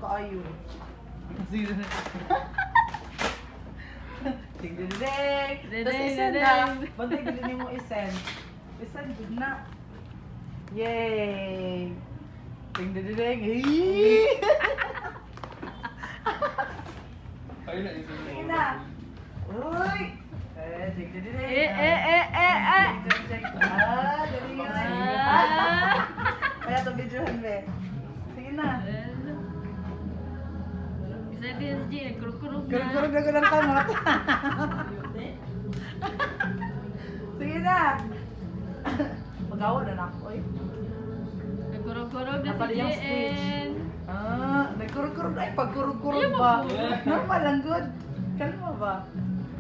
kaayo. Tigdidideng! Tapos isend na. Bantay gilin mo isend. Isend, good na. Yay! Tigdidideng! Hey! Ayun na, isip mo. Sige na. Uy! Tigdidideng! Check. Dali nga. Kaya ito videohan, be. Sige na. Bisa din, G. Kurug-kurug na. Kurug-kurug na ko ng kamot. Sige na. Magawa na na ako, oy. Kurug-kurug na si Napali yung stage. JN. Nagkurug-kurug. Ay, pagkurug-kurug Ayaw ba? magkurug. Normal lang, good. Kalma ba?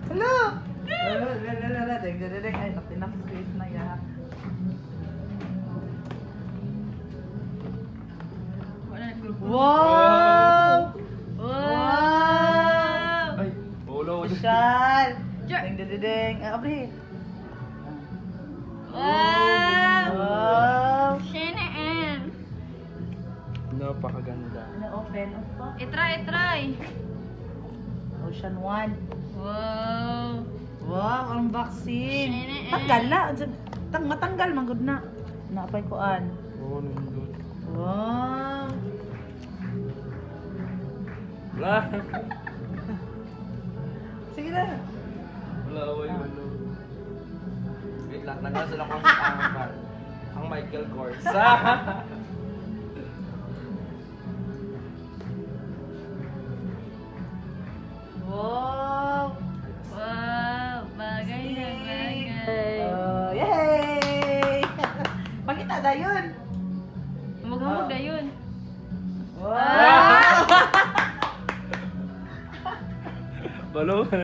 Hello! Lala, deng. Ay, natinap space na yan. Wala na kurug-kurug. Wow! Wow! Ay, ulo. Social! Sure. Deng. Abri. Wow! Wow! Shinaan. Napakaganda. Open pa. Itry. Ocean 1. Wow! Wow, unboxing. Shiny. Tanggal na. Matanggal, manggod na. Napay koan. Oo, nindot. Wow. Wala. Sige na. Wala, ano. Wait lang, nangasa lang kung ang Michael Kors. Wow. Wow! Bagay na bagay. Yay! Pakita na yun. Humog-humog na yun. Wow. Balo.